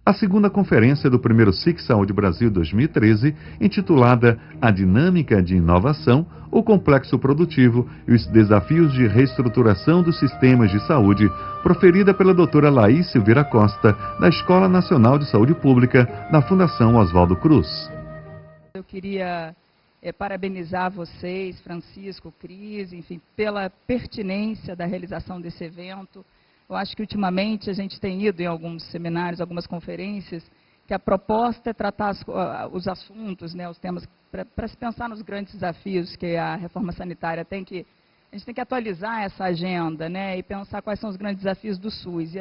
A segunda conferência do primeiro SIC Saúde Brasil 2013, intitulada A Dinâmica de Inovação, o Complexo Produtivo e os Desafios de Reestruturação dos Sistemas de Saúde, proferida pela doutora Laís Silveira Costa, da Escola Nacional de Saúde Pública, da Fundação Oswaldo Cruz. Eu queria parabenizar vocês, Francisco, Cris, enfim, pela pertinência da realização desse evento. Eu acho que ultimamente a gente tem ido em alguns seminários, algumas conferências, que a proposta é tratar os assuntos, né, os temas, para se pensar nos grandes desafios que a reforma sanitária a gente tem que atualizar essa agenda, né, e pensar quais são os grandes desafios do SUS.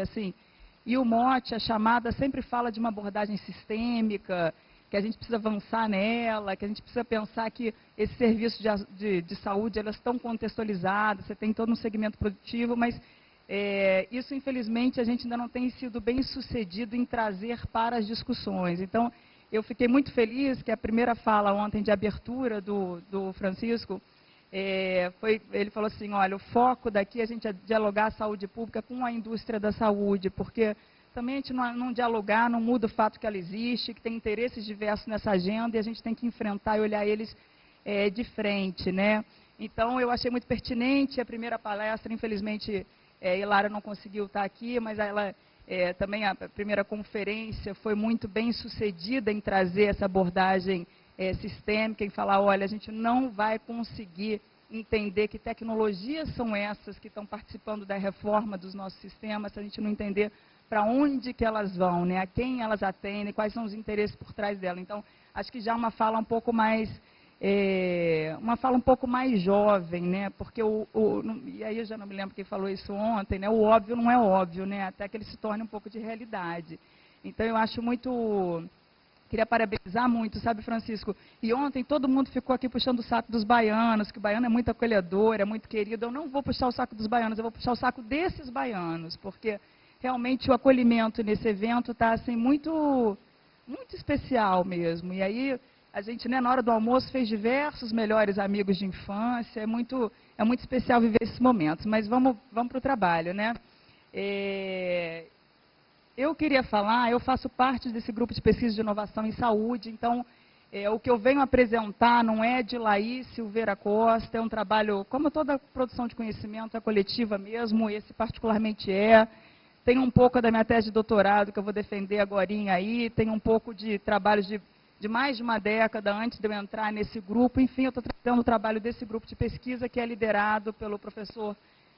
E o mote, a chamada, sempre fala de uma abordagem sistêmica, que a gente precisa avançar nela, que a gente precisa pensar que esses serviços de saúde, elas estão contextualizados, você tem todo um segmento produtivo, mas isso, infelizmente, a gente ainda não tem sido bem sucedido em trazer para as discussões. Então, eu fiquei muito feliz que a primeira fala ontem de abertura do Francisco, ele falou assim, olha, o foco daqui é a gente dialogar a saúde pública com a indústria da saúde, porque também a gente não dialogar, não muda o fato que ela existe, que tem interesses diversos nessa agenda e a gente tem que enfrentar e olhar eles de frente, né? Então, eu achei muito pertinente a primeira palestra, infelizmente, Hilária não conseguiu estar aqui, mas ela também a primeira conferência foi muito bem sucedida em trazer essa abordagem sistêmica, em falar, olha, a gente não vai conseguir entender que tecnologias são essas que estão participando da reforma dos nossos sistemas, se a gente não entender para onde que elas vão, né, a quem elas atendem, quais são os interesses por trás dela. Então, acho que já uma fala um pouco mais jovem, né? Porque e aí eu já não me lembro quem falou isso ontem, né? O óbvio não é óbvio, né? Até que ele se torne um pouco de realidade. Então eu acho queria parabenizar muito, sabe, Francisco? E ontem todo mundo ficou aqui puxando o saco dos baianos, que o baiano é muito acolhedor, é muito querido. Eu não vou puxar o saco dos baianos, eu vou puxar o saco desses baianos, porque realmente o acolhimento nesse evento está assim muito especial mesmo. E aí a gente, né, na hora do almoço, fez diversos melhores amigos de infância. É muito especial viver esses momentos. Mas vamos para o trabalho, né? Eu queria falar, eu faço parte desse grupo de pesquisa de inovação em saúde. Então, o que eu venho apresentar não é de Laís Silveira Costa, é um trabalho, como toda produção de conhecimento, é coletiva mesmo, esse particularmente é. Tem um pouco da minha tese de doutorado que eu vou defender agorinha aí, tem um pouco de trabalhos de mais de uma década antes de eu entrar nesse grupo. Enfim, eu estou trazendo o trabalho desse grupo de pesquisa que é liderado pelo professor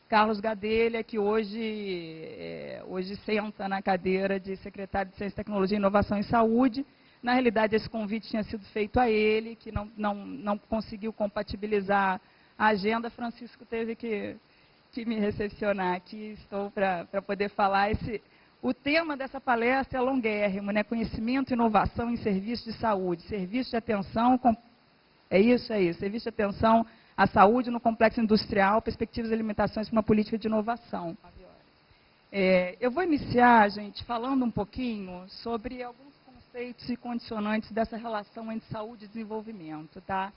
Carlos Gadelha, que hoje senta na cadeira de secretário de Ciência, Tecnologia, Inovação e Saúde. Na realidade, esse convite tinha sido feito a ele, que não conseguiu compatibilizar a agenda. Francisco teve que me recepcionar aqui, estou para poder falar. O tema dessa palestra é longuérrimo, né? Conhecimento e inovação em serviços de saúde, serviço de atenção, serviço de atenção à saúde no complexo industrial, perspectivas e limitações para uma política de inovação. Eu vou iniciar, gente, falando um pouquinho sobre alguns conceitos e condicionantes dessa relação entre saúde e desenvolvimento, tá?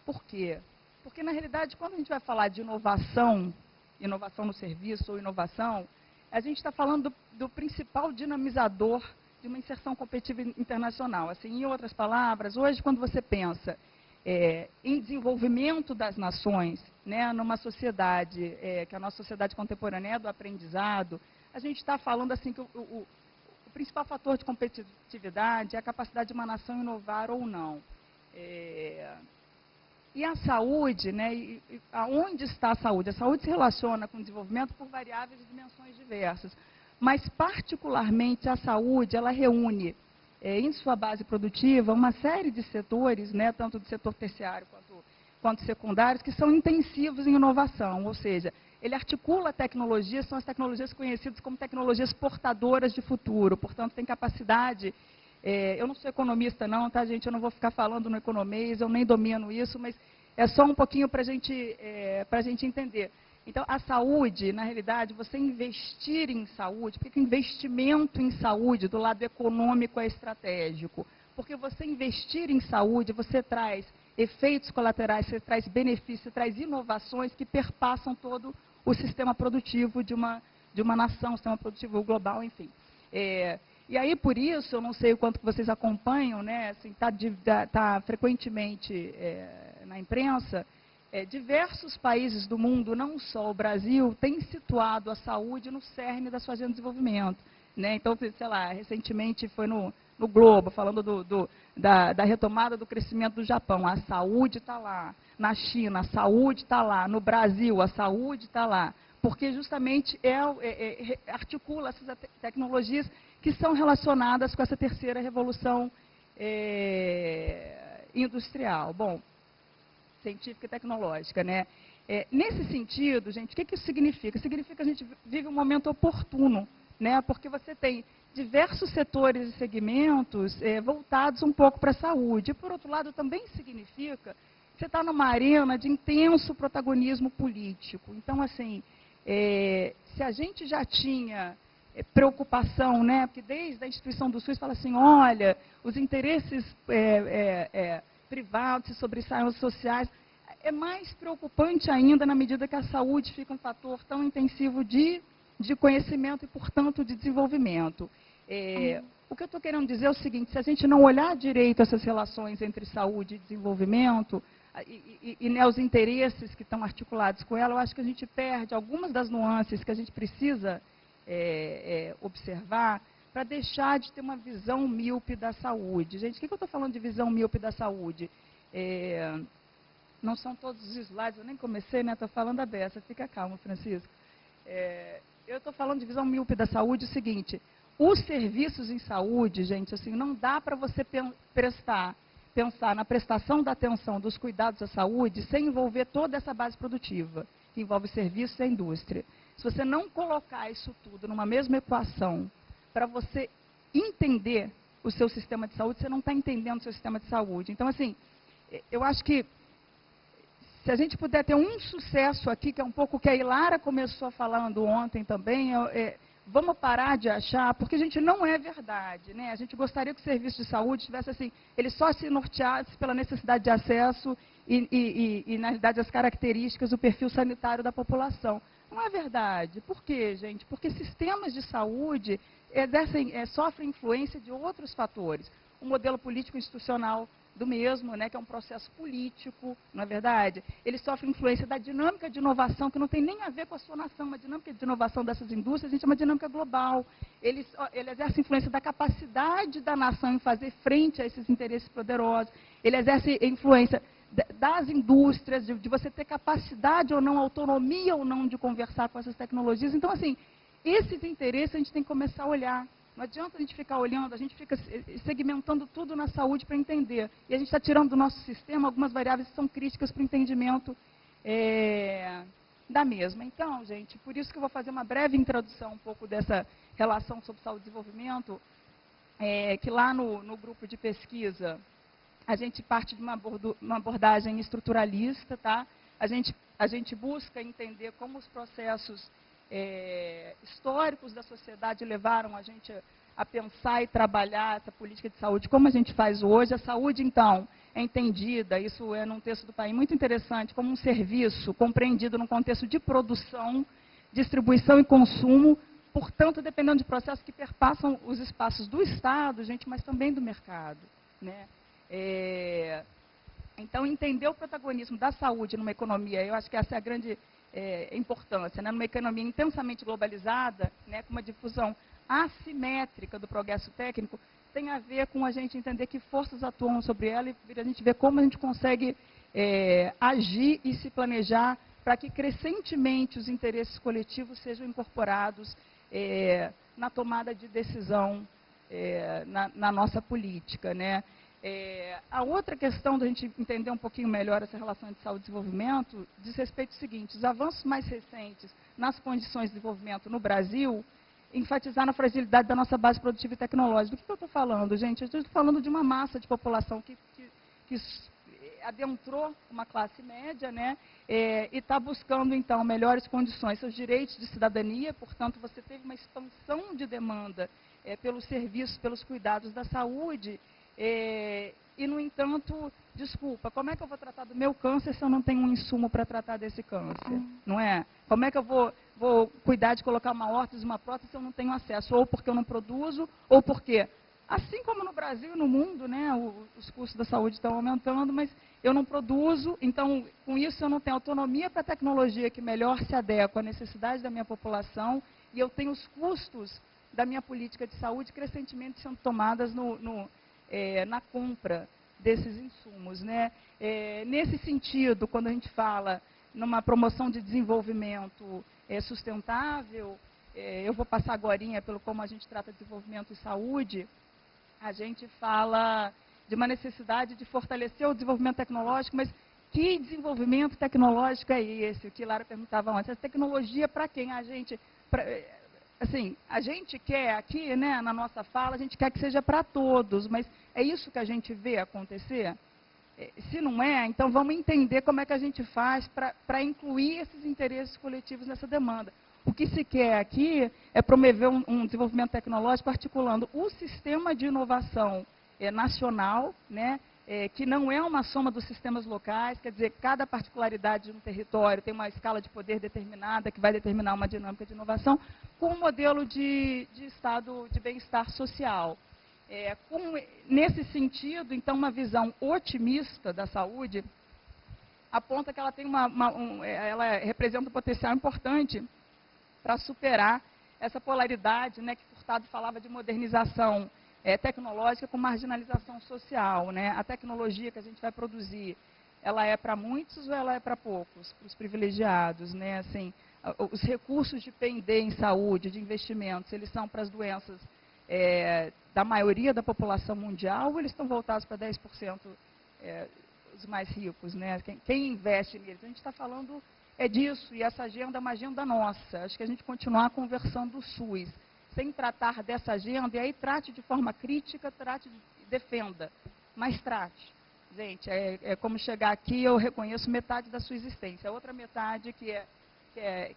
Por quê? Porque, na realidade, quando a gente vai falar de inovação no serviço ou inovação, a gente está falando do principal dinamizador de uma inserção competitiva internacional. Assim, em outras palavras, hoje, quando você pensa em desenvolvimento das nações, né, numa sociedade, que a nossa sociedade contemporânea é do aprendizado, a gente está falando assim que o principal fator de competitividade é a capacidade de uma nação inovar ou não. E a saúde, né, aonde está a saúde? A saúde se relaciona com o desenvolvimento por variáveis de dimensões diversas, mas particularmente a saúde, ela reúne em sua base produtiva uma série de setores, né, tanto do setor terciário quanto secundários, que são intensivos em inovação, ou seja, ele articula tecnologias, são as tecnologias conhecidas como tecnologias portadoras de futuro, portanto tem capacidade. Eu não sou economista não, tá, gente? Eu não vou ficar falando no economês, eu nem domino isso, mas é só um pouquinho para a gente entender. Então, a saúde, na realidade, você investir em saúde, porque o investimento em saúde do lado econômico é estratégico. Porque você investir em saúde, você traz efeitos colaterais, você traz benefícios, você traz inovações que perpassam todo o sistema produtivo de uma nação, sistema produtivo global, enfim. E aí, por isso, eu não sei o quanto que vocês acompanham, né, assim, tá frequentemente na imprensa, diversos países do mundo, não só o Brasil, têm situado a saúde no cerne da sua agenda de desenvolvimento. Né? Então, sei lá, recentemente foi no Globo, falando da retomada do crescimento do Japão. A saúde está lá. Na China, a saúde está lá. No Brasil, a saúde está lá. Porque justamente articula essas tecnologias que são relacionadas com essa terceira revolução industrial. Bom, científica e tecnológica, né? Nesse sentido, gente, o que isso significa? Significa que a gente vive um momento oportuno, né? Porque você tem diversos setores e segmentos voltados um pouco para a saúde. E, por outro lado, também significa que você está numa arena de intenso protagonismo político. Então, assim, se a gente já tinha preocupação, né? Porque desde a instituição do SUS fala assim, olha, os interesses privados se sobressaem aos sociais. É mais preocupante ainda na medida que a saúde fica um fator tão intensivo de conhecimento e, portanto, de desenvolvimento. O que eu estou querendo dizer é o seguinte, se a gente não olhar direito essas relações entre saúde e desenvolvimento, né, os interesses que estão articulados com ela, eu acho que a gente perde algumas das nuances que a gente precisa observar para deixar de ter uma visão míope da saúde. Gente, o que eu estou falando de visão míope da saúde? Não são todos os slides, eu nem comecei, né? Estou falando a beça, fica calmo, Francisco. Eu estou falando de visão míope da saúde, o seguinte, os serviços em saúde, gente, assim, não dá para você pensar na prestação da atenção dos cuidados à saúde sem envolver toda essa base produtiva, que envolve serviços e a indústria. Se você não colocar isso tudo numa mesma equação, para você entender o seu sistema de saúde, você não está entendendo o seu sistema de saúde. Então, assim, eu acho que se a gente puder ter um sucesso aqui, que é um pouco o que a Ilara começou falando ontem também, vamos parar de achar, porque a gente não é verdade, né? A gente gostaria que o serviço de saúde tivesse assim, ele só se norteasse pela necessidade de acesso e na realidade, as características do perfil sanitário da população. Não é verdade. Por quê, gente? Porque sistemas de saúde sofrem influência de outros fatores. O modelo político institucional do mesmo, né, que é um processo político, não é verdade? Ele sofre influência da dinâmica de inovação, que não tem nem a ver com a sua nação, uma dinâmica de inovação dessas indústrias, a gente chama de dinâmica global. Ele exerce influência da capacidade da nação em fazer frente a esses interesses poderosos. Ele exerce influência das indústrias, de você ter capacidade ou não, autonomia ou não de conversar com essas tecnologias. Então, assim, esses interesses a gente tem que começar a olhar. Não adianta a gente ficar olhando, a gente fica segmentando tudo na saúde para entender. E a gente está tirando do nosso sistema algumas variáveis que são críticas para o entendimento da mesma. Então, gente, por isso que eu vou fazer uma breve introdução um pouco dessa relação sobre saúde e desenvolvimento, que lá no grupo de pesquisa, a gente parte de uma abordagem estruturalista, tá? A gente busca entender como os processos históricos da sociedade levaram a gente a pensar e trabalhar essa política de saúde, como a gente faz hoje. A saúde, então, é entendida, isso é num texto do Paim muito interessante, como um serviço compreendido no contexto de produção, distribuição e consumo, portanto, dependendo de processos que perpassam os espaços do Estado, gente, mas também do mercado, né? Então, entender o protagonismo da saúde numa economia, eu acho que essa é a grande importância, né? Numa economia intensamente globalizada, né, com uma difusão assimétrica do progresso técnico, tem a ver com a gente entender que forças atuam sobre ela e a gente ver como a gente consegue agir e se planejar para que crescentemente os interesses coletivos sejam incorporados na tomada de decisão na nossa política, né? A outra questão da gente entender um pouquinho melhor essa relação entre saúde e desenvolvimento diz respeito ao seguinte: os avanços mais recentes nas condições de desenvolvimento no Brasil enfatizaram a fragilidade da nossa base produtiva e tecnológica. Do que eu estou falando, gente? Eu estou falando de uma massa de população que adentrou uma classe média, né, e está buscando, então, melhores condições, seus direitos de cidadania. Portanto, você teve uma expansão de demanda pelos serviços, pelos cuidados da saúde, e, no entanto, desculpa, como é que eu vou tratar do meu câncer se eu não tenho um insumo para tratar desse câncer? Não é? Como é que eu vou cuidar de colocar uma órtese, uma prótese se eu não tenho acesso? Ou porque eu não produzo, ou porque, assim como no Brasil e no mundo, né, os custos da saúde estão aumentando, mas eu não produzo, então, com isso eu não tenho autonomia para a tecnologia que melhor se adequa à necessidade da minha população, e eu tenho os custos da minha política de saúde crescentemente sendo tomadas na compra desses insumos, né? Nesse sentido, quando a gente fala numa promoção de desenvolvimento sustentável, eu vou passar agorinha pelo como a gente trata de desenvolvimento e saúde, a gente fala de uma necessidade de fortalecer o desenvolvimento tecnológico, mas que desenvolvimento tecnológico é esse? O que Lara perguntava antes. Essa tecnologia para quem? Assim, a gente quer aqui, né, na nossa fala, a gente quer que seja para todos, mas é isso que a gente vê acontecer? Se não é, então vamos entender como é que a gente faz para incluir esses interesses coletivos nessa demanda. O que se quer aqui é promover um desenvolvimento tecnológico articulando o sistema de inovação nacional, né, que não é uma soma dos sistemas locais, quer dizer, cada particularidade de um território tem uma escala de poder determinada, que vai determinar uma dinâmica de inovação, com um modelo de estado de bem-estar social. Nesse sentido, então, uma visão otimista da saúde aponta que ela tem ela representa um potencial importante para superar essa polaridade, né, que Furtado falava de modernização tecnológica com marginalização social, né? A tecnologia que a gente vai produzir, ela é para muitos ou ela é para poucos, para os privilegiados, né? Assim, os recursos de P&D em saúde, de investimentos, eles são para as doenças da maioria da população mundial ou eles estão voltados para 10% os mais ricos, né? Quem investe neles? A gente está falando disso, e essa agenda é uma agenda nossa. Acho que a gente continuar conversando do SUS, sem tratar dessa agenda, e aí trate de forma crítica, defenda, mas trate. Gente, é como chegar aqui, eu reconheço metade da sua existência, a outra metade que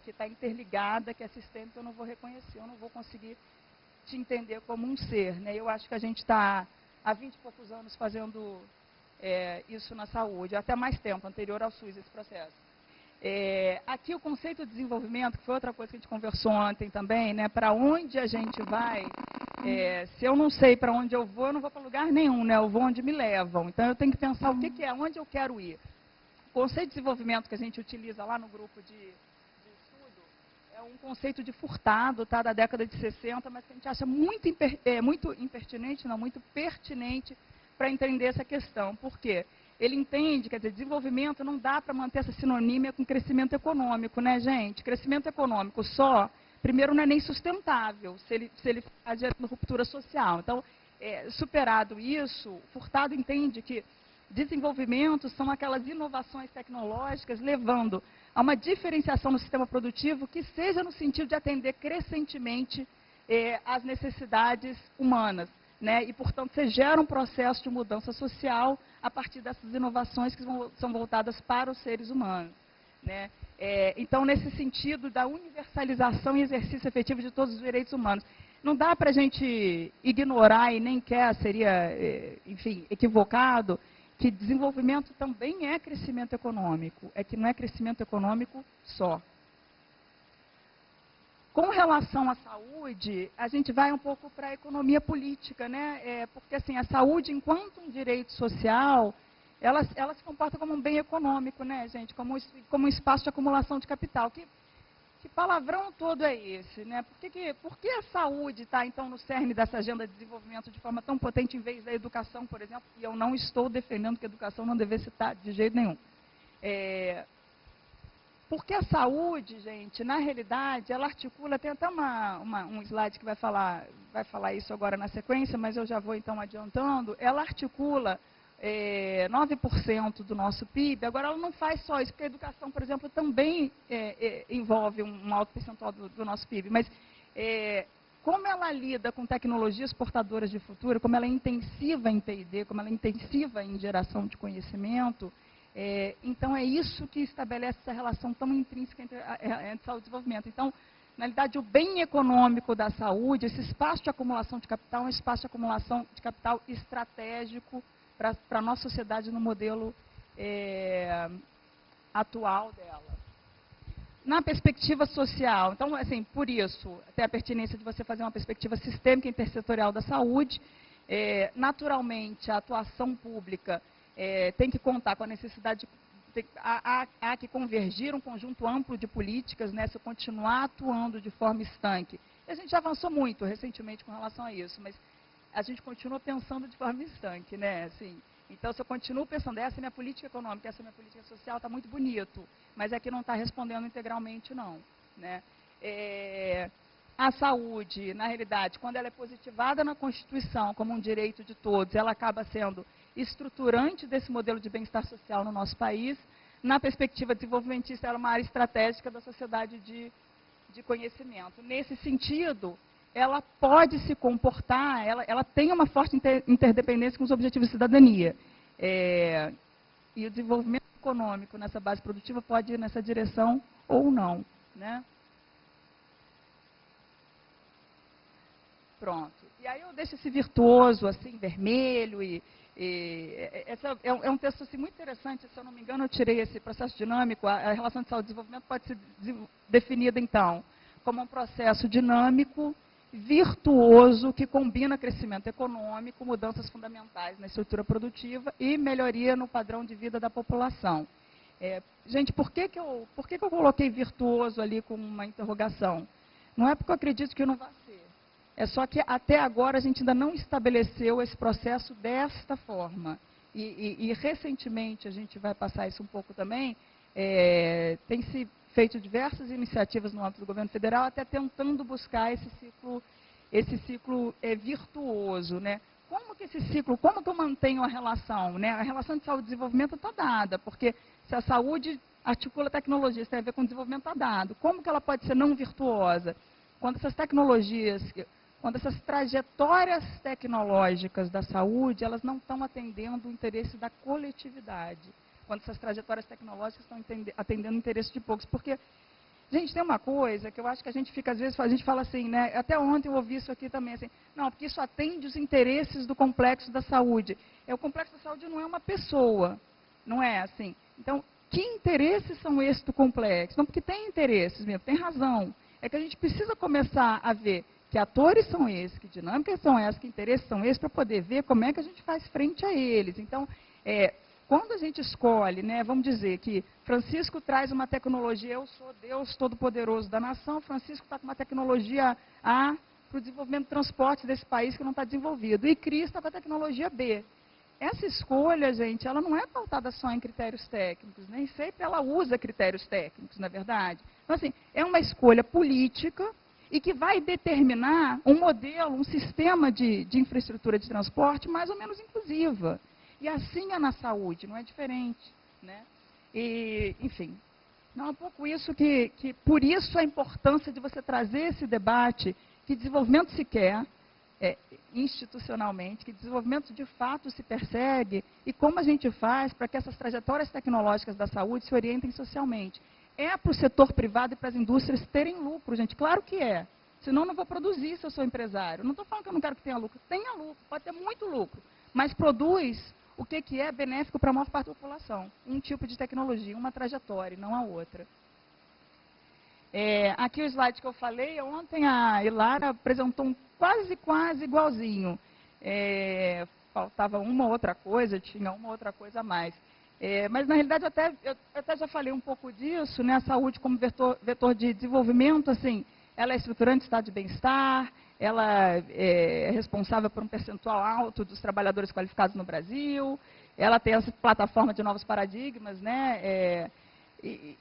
está interligada, que é sistêmica, eu não vou reconhecer, eu não vou conseguir te entender como um ser, né? Eu acho que a gente está há 20 e poucos anos fazendo isso na saúde, até mais tempo, anterior ao SUS, esse processo. Aqui o conceito de desenvolvimento, que foi outra coisa que a gente conversou ontem também, né? Para onde a gente vai, se eu não sei para onde eu não vou para lugar nenhum, né? Eu vou onde me levam. Então eu tenho que pensar o que é, onde eu quero ir. O conceito de desenvolvimento que a gente utiliza lá no grupo de estudo é um conceito de Furtado, tá? Da década de 60, mas que a gente acha muito impertinente, não, muito pertinente para entender essa questão. Por quê? Ele entende, quer dizer, desenvolvimento não dá para manter essa sinonímia com crescimento econômico, né, gente? Crescimento econômico só, primeiro, não é nem sustentável, se ele está gerando ruptura social. Então, superado isso, Furtado entende que desenvolvimento são aquelas inovações tecnológicas levando a uma diferenciação no sistema produtivo que seja no sentido de atender crescentemente às necessidades humanas. Né? E, portanto, você gera um processo de mudança social a partir dessas inovações que são voltadas para os seres humanos. Né? Então, nesse sentido da universalização e exercício efetivo de todos os direitos humanos. Não dá para a gente ignorar, e nem seria, enfim, equivocado, que desenvolvimento também é crescimento econômico. É que não é crescimento econômico só. Com relação à saúde, a gente vai um pouco para a economia política, né? Porque assim, a saúde, enquanto um direito social, ela se comporta como um bem econômico, né, gente? Como um espaço de acumulação de capital. Que palavrão todo é esse, né? Por que a saúde está, então, no cerne dessa agenda de desenvolvimento de forma tão potente, em vez da educação, por exemplo? E eu não estou defendendo que a educação não devesse estar de jeito nenhum. Porque a saúde, gente, na realidade, ela articula, tem até um slide que vai falar isso agora na sequência, mas eu já vou então adiantando, ela articula 9% do nosso PIB. Agora, ela não faz só isso, porque a educação, por exemplo, também envolve um alto percentual do nosso PIB, mas como ela lida com tecnologias portadoras de futuro, como ela é intensiva em P&D, como ela é intensiva em geração de conhecimento, então é isso que estabelece essa relação tão intrínseca entre saúde e desenvolvimento. Então, na realidade, o bem econômico da saúde, esse espaço de acumulação de capital, é um espaço de acumulação de capital estratégico para a nossa sociedade no modelo atual dela. Na perspectiva social, então, assim, por isso, até a pertinência de você fazer uma perspectiva sistêmica e intersetorial da saúde, naturalmente, a atuação pública tem que contar com a necessidade há que convergir um conjunto amplo de políticas, né, se eu continuar atuando de forma estanque. E a gente já avançou muito recentemente com relação a isso, mas a gente continua pensando de forma estanque, né? Assim, então, se eu continuo pensando, essa é minha política econômica, essa é minha política social, está muito bonito, mas aqui não está respondendo integralmente, não. Né? A saúde, na realidade, quando ela é positivada na Constituição como um direito de todos, ela acaba sendo estruturante desse modelo de bem-estar social no nosso país. Na perspectiva desenvolvimentista, ela é uma área estratégica da sociedade de conhecimento. Nesse sentido, ela pode se comportar, ela tem uma forte interdependência com os objetivos de cidadania. E o desenvolvimento econômico nessa base produtiva pode ir nessa direção ou não. Né? Pronto. E aí eu deixo esse virtuoso, assim, vermelho, esse é um texto assim, muito interessante, se eu não me engano, eu tirei esse processo dinâmico, a relação de saúde e desenvolvimento pode ser definida, então, como um processo dinâmico, virtuoso, que combina crescimento econômico, mudanças fundamentais na estrutura produtiva e melhoria no padrão de vida da população. Gente, por que eu coloquei virtuoso ali com uma interrogação? Não é porque eu acredito que não vai ser. É só que até agora a gente ainda não estabeleceu esse processo desta forma. E recentemente, a gente vai passar isso um pouco também, tem se feito diversas iniciativas no âmbito do governo federal, até tentando buscar esse ciclo virtuoso. Né? Como que esse ciclo, como que eu mantenho a relação? Né? A relação de saúde e desenvolvimento está dada, porque se a saúde articula tecnologia, isso tem a ver com o desenvolvimento, está dado. Como que ela pode ser não virtuosa? Quando essas tecnologias, quando essas trajetórias tecnológicas da saúde, elas não estão atendendo o interesse da coletividade. Quando essas trajetórias tecnológicas estão atendendo o interesse de poucos. Porque, gente, tem uma coisa que eu acho que a gente fica, às vezes, a gente fala assim, né? Até ontem eu ouvi isso aqui também, assim, não, porque isso atende os interesses do complexo da saúde. O complexo da saúde não é uma pessoa, não é assim. Então, que interesses são esses do complexo? Não, porque tem interesses mesmo, tem razão. É que a gente precisa começar a ver que atores são esses, que dinâmicas são essas, que interesses são esses, para poder ver como é que a gente faz frente a eles. Então, quando a gente escolhe, né, vamos dizer que Francisco traz uma tecnologia, eu sou Deus Todo-Poderoso da nação, Francisco está com uma tecnologia A para o desenvolvimento de transportes desse país que não está desenvolvido, e Cris está com a tecnologia B. Essa escolha, gente, ela não é pautada só em critérios técnicos, nem sempre ela usa critérios técnicos, na verdade. Então, assim, é uma escolha política e que vai determinar um modelo, um sistema de infraestrutura de transporte mais ou menos inclusiva. E assim é na saúde, não é diferente. Né? E, enfim, não é um pouco isso que por isso a importância de você trazer esse debate, que desenvolvimento se quer, institucionalmente, que desenvolvimento de fato se persegue e como a gente faz para que essas trajetórias tecnológicas da saúde se orientem socialmente. É para o setor privado e para as indústrias terem lucro, gente, claro que é. Senão eu não vou produzir se eu sou empresário. Não estou falando que eu não quero que tenha lucro. Tenha lucro, pode ter muito lucro, mas produz o que é benéfico para a maior parte da população. Um tipo de tecnologia, uma trajetória, não a outra. Aqui o slide que eu falei, ontem a Ilara apresentou um quase igualzinho. Faltava uma outra coisa, tinha uma outra coisa a mais. Mas, na realidade, eu até já falei um pouco disso, né? A saúde como vetor de desenvolvimento, assim, ela é estruturante do estado de bem-estar, ela é responsável por um percentual alto dos trabalhadores qualificados no Brasil, ela tem essa plataforma de novos paradigmas, né?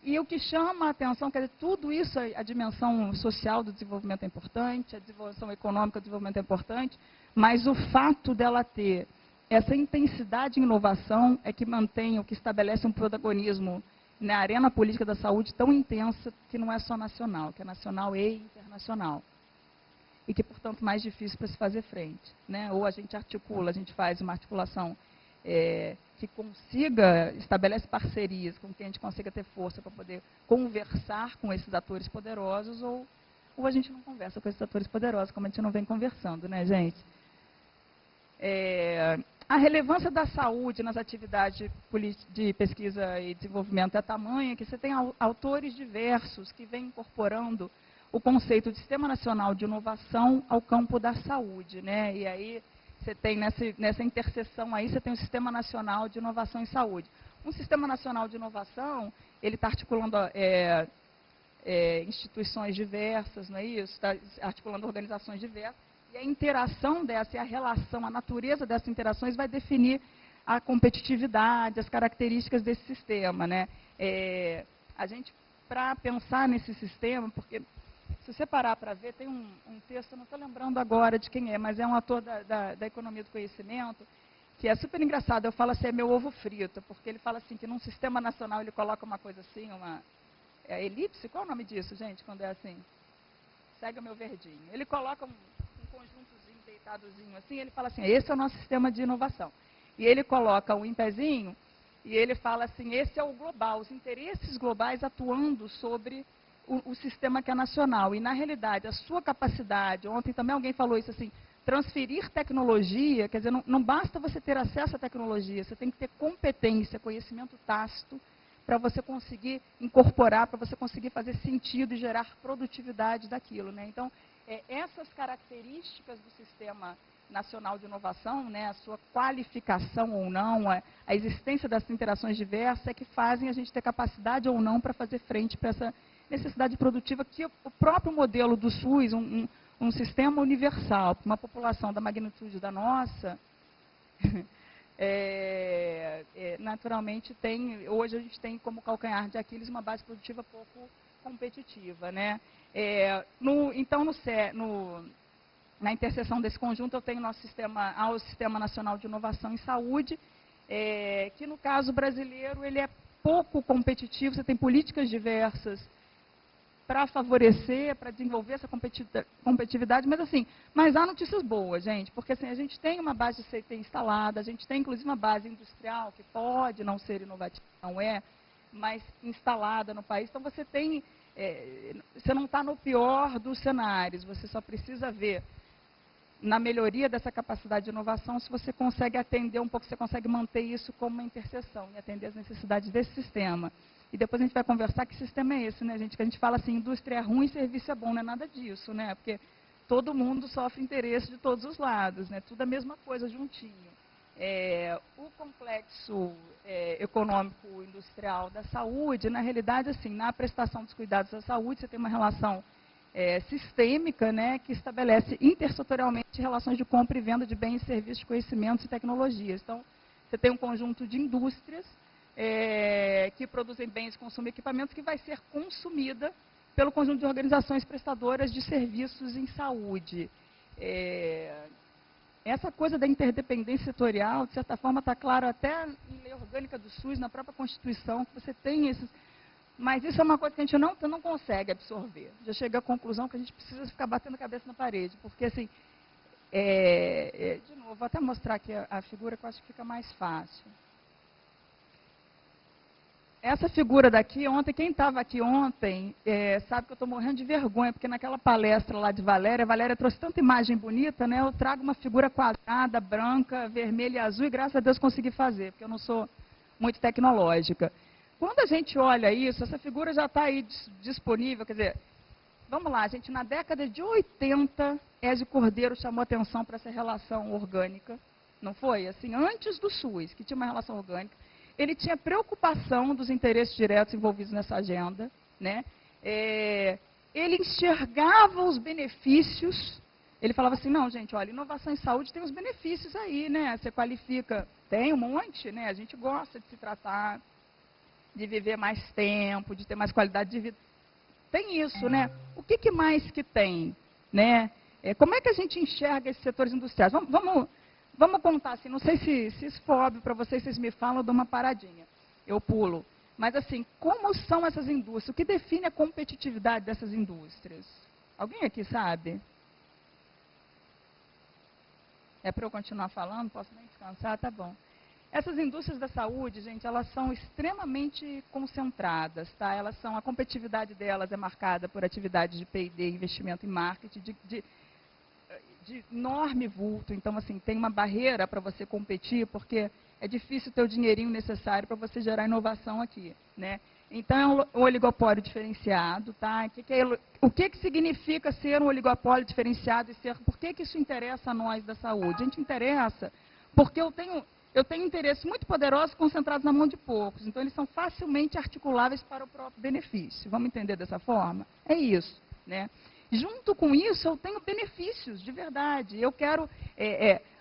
E o que chama a atenção, quer dizer, tudo isso, a dimensão social do desenvolvimento é importante, a dimensão econômica do desenvolvimento é importante, mas o fato dela ter essa intensidade em inovação é que mantém, o que estabelece um protagonismo na arena política da saúde tão intensa que não é só nacional, que é nacional e internacional. E que, portanto, mais difícil para se fazer frente. Né? Ou a gente articula, a gente faz uma articulação que consiga, estabelece parcerias com quem a gente consiga ter força para poder conversar com esses atores poderosos, ou a gente não conversa com esses atores poderosos, como a gente não vem conversando, né, gente? A relevância da saúde nas atividades de pesquisa e desenvolvimento é tamanha que você tem autores diversos que vêm incorporando o conceito de Sistema Nacional de Inovação ao campo da saúde, né? E aí você tem nessa interseção aí, você tem o Sistema Nacional de Inovação em Saúde. Um Sistema Nacional de Inovação, ele está articulando instituições diversas, não é isso? Está articulando organizações diversas. E a interação dessa e a relação, a natureza dessas interações vai definir a competitividade, as características desse sistema, né? A gente, para pensar nesse sistema, porque se você parar para ver, tem um texto, não estou lembrando agora de quem é, mas é um ator da economia do conhecimento, que é super engraçado. Eu falo assim, é meu ovo frito, porque ele fala assim, que num sistema nacional ele coloca uma coisa assim, elipse, qual é o nome disso, gente, quando é assim? Segue o meu verdinho. Ele coloca um conjuntozinho, deitadozinho assim, ele fala assim, esse é o nosso sistema de inovação. E ele coloca um em pezinho, e ele fala assim, esse é o global, os interesses globais atuando sobre o sistema que é nacional. E, na realidade, a sua capacidade, ontem também alguém falou isso assim, transferir tecnologia, quer dizer, não basta você ter acesso à tecnologia, você tem que ter competência, conhecimento tácito, para você conseguir incorporar, para você conseguir fazer sentido e gerar produtividade daquilo, né? Então, essas características do Sistema Nacional de Inovação, né, a sua qualificação ou não, a existência dessas interações diversas é que fazem a gente ter capacidade ou não para fazer frente para essa necessidade produtiva que o próprio modelo do SUS, um sistema universal, para uma população da magnitude da nossa, naturalmente hoje a gente tem como calcanhar de Aquiles uma base produtiva pouco competitiva, né? Então, na interseção desse conjunto, eu tenho o Sistema Nacional de Inovação em Saúde, que no caso brasileiro ele é pouco competitivo, você tem políticas diversas para favorecer, para desenvolver essa competitividade, mas há notícias boas, gente, porque assim, a gente tem uma base de CT instalada, a gente tem inclusive uma base industrial que pode não ser inovativa, não é, mas instalada no país. Então você tem, você não está no pior dos cenários, você só precisa ver na melhoria dessa capacidade de inovação se você consegue atender um pouco, você consegue manter isso como uma interseção e atender as necessidades desse sistema. E depois a gente vai conversar que sistema é esse, né, gente? Que a gente fala assim, indústria é ruim, serviço é bom, não é nada disso, né? Porque todo mundo sofre interesse de todos os lados, né? Tudo a mesma coisa, juntinho. O complexo econômico industrial da saúde, na realidade, assim, na prestação dos cuidados da saúde, você tem uma relação sistêmica, né, que estabelece intersetorialmente relações de compra e venda de bens, serviços, conhecimentos e tecnologias. Então, você tem um conjunto de indústrias que produzem bens, consomem equipamentos, que vai ser consumida pelo conjunto de organizações prestadoras de serviços em saúde. Essa coisa da interdependência setorial, de certa forma, está claro até em lei orgânica do SUS, na própria Constituição, que você tem esses... Mas isso é uma coisa que a gente não consegue absorver. Já cheguei à conclusão que a gente precisa ficar batendo a cabeça na parede, porque, assim, de novo, vou até mostrar aqui a figura que eu acho que fica mais fácil. Essa figura daqui, quem estava aqui ontem, sabe que eu estou morrendo de vergonha, porque naquela palestra lá de Valéria, a Valéria trouxe tanta imagem bonita, né? Eu trago uma figura quadrada, branca, vermelha e azul, e graças a Deus consegui fazer, porque eu não sou muito tecnológica. Quando a gente olha isso, essa figura já está aí disponível, quer dizer, vamos lá, gente, na década de 80, Ezio Cordeiro chamou atenção para essa relação orgânica, não foi? Assim, antes do SUS, que tinha uma relação orgânica, ele tinha preocupação dos interesses diretos envolvidos nessa agenda, né? Ele enxergava os benefícios, ele falava assim, não, gente, olha, inovação em saúde tem os benefícios aí, né? Você qualifica, tem um monte, né? A gente gosta de se tratar, de viver mais tempo, de ter mais qualidade de vida. Tem isso, né? O que mais que tem, né? Como é que a gente enxerga esses setores industriais? Vamos contar assim, não sei se isso for óbvio para vocês me falam, eu dou uma paradinha, eu pulo. Mas assim, como são essas indústrias? O que define a competitividade dessas indústrias? Alguém aqui sabe? É para eu continuar falando? Posso nem descansar? Tá bom. Essas indústrias da saúde, gente, elas são extremamente concentradas, tá? A competitividade delas é marcada por atividades de P&D, investimento em marketing, de enorme vulto. Então, assim, tem uma barreira para você competir, porque é difícil ter o dinheirinho necessário para você gerar inovação aqui, né? Então, é um oligopólio diferenciado, tá? O que significa ser um oligopólio diferenciado e ser... Por que isso interessa a nós da saúde? A gente interessa porque eu tenho interesses muito poderosos concentrados na mão de poucos. Então, eles são facilmente articuláveis para o próprio benefício. Vamos entender dessa forma? É isso, né? Junto com isso, eu tenho benefícios, de verdade. Eu quero...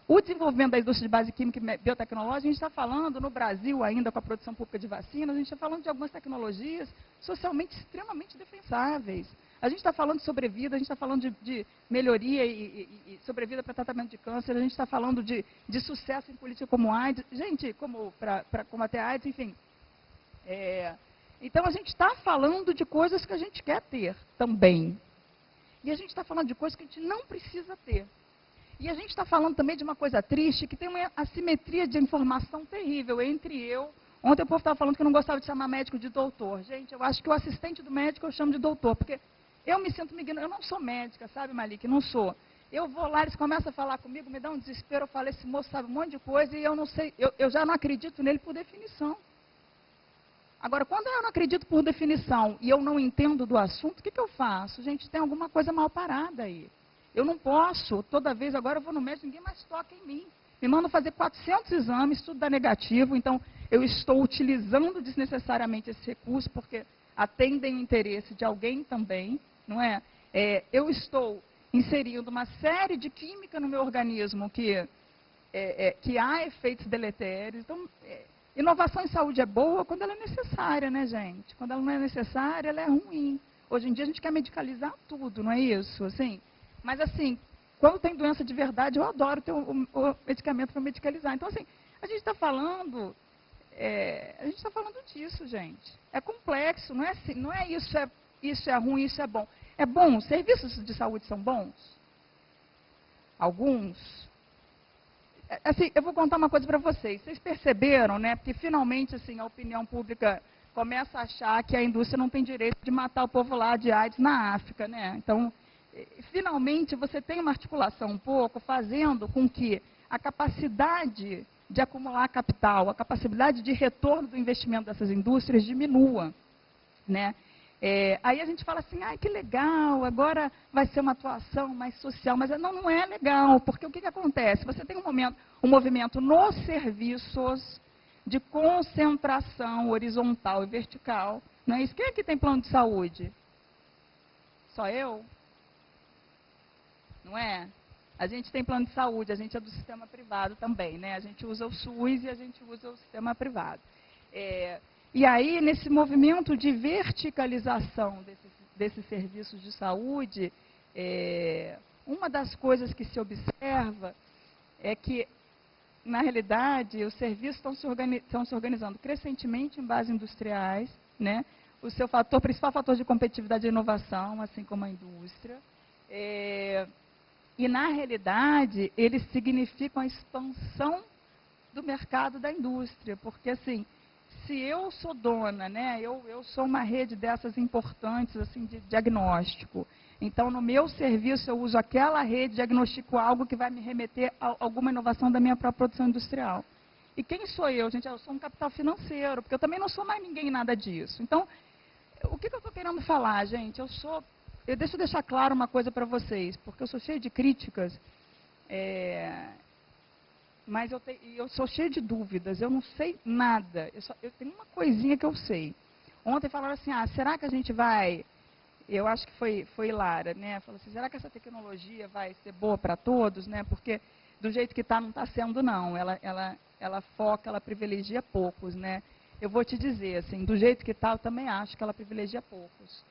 o desenvolvimento da indústria de base química e biotecnológica, a gente está falando, no Brasil ainda, com a produção pública de vacinas, a gente está falando de algumas tecnologias socialmente extremamente defensáveis. A gente está falando de sobrevida, a gente está falando de melhoria e sobrevida para tratamento de câncer, a gente está falando de sucesso em política como AIDS, gente, para combater a AIDS, enfim. Então, a gente está falando de coisas que a gente quer ter também. E a gente está falando de coisas que a gente não precisa ter. E a gente está falando também de uma coisa triste, que tem uma assimetria de informação terrível entre eu... Ontem o povo estava falando que eu não gostava de chamar médico de doutor. Gente, eu acho que o assistente do médico eu chamo de doutor, porque eu me sinto me ignorando. Eu não sou médica, sabe, Malik? Não sou. Eu vou lá, eles começam a falar comigo, me dá um desespero, eu falo, esse moço sabe um monte de coisa e eu não sei, eu já não acredito nele por definição. Agora, quando eu não acredito por definição e eu não entendo do assunto, o que eu faço? Gente, tem alguma coisa mal parada aí. Eu não posso, toda vez, agora eu vou no médico, ninguém mais toca em mim. Me mandam fazer 400 exames, tudo dá negativo, então eu estou utilizando desnecessariamente esse recurso, porque atendem o interesse de alguém também, não é? Eu estou inserindo uma série de química no meu organismo que há efeitos deletérios. Então, inovação em saúde é boa quando ela é necessária, né, gente? Quando ela não é necessária, ela é ruim. Hoje em dia a gente quer medicalizar tudo, não é isso? Assim, mas assim, quando tem doença de verdade, eu adoro ter o medicamento para medicalizar. Então, assim, a gente está falando disso, gente. É complexo, não é isso é ruim, isso é bom. É bom, serviços de saúde são bons? Alguns. Assim, eu vou contar uma coisa para vocês. Vocês perceberam, né? Porque finalmente, assim, a opinião pública começa a achar que a indústria não tem direito de matar o povo lá de AIDS na África, né? Então, finalmente, você tem uma articulação um pouco fazendo com que a capacidade de acumular capital, a capacidade de retorno do investimento dessas indústrias diminua, né? Aí a gente fala assim, que legal, agora vai ser uma atuação mais social, mas não é legal, porque o que acontece? Você tem um movimento nos serviços de concentração horizontal e vertical, não é isso? Quem aqui tem plano de saúde? Só eu? Não é? A gente tem plano de saúde, a gente é do sistema privado também, né? A gente usa o SUS e a gente usa o sistema privado. E aí, nesse movimento de verticalização desses serviços de saúde, uma das coisas que se observa é que, na realidade, os serviços estão se organizando crescentemente em bases industriais, né? O seu principal fator de competitividade é a inovação, assim como a indústria. E, na realidade, eles significam a expansão do mercado da indústria, porque, assim, se eu sou dona, né, eu sou uma rede dessas importantes, assim, de diagnóstico, então, no meu serviço, eu uso aquela rede, diagnostico algo que vai me remeter a alguma inovação da minha própria produção industrial. E quem sou eu, gente? Eu sou um capital financeiro, porque eu também não sou mais ninguém nada disso. Então, o que eu estou querendo falar, gente? Deixa eu deixar claro uma coisa para vocês, porque eu sou cheia de críticas, mas eu sou cheia de dúvidas, eu não sei nada. Eu tenho uma coisinha que eu sei. Ontem falaram assim, será que a gente vai... Eu acho que foi Lara, né? Falou assim, será que essa tecnologia vai ser boa para todos, né? Porque do jeito que está, não está sendo, não. Ela foca, ela privilegia poucos, né? Eu vou te dizer, assim, do jeito que está, eu também acho que ela privilegia poucos.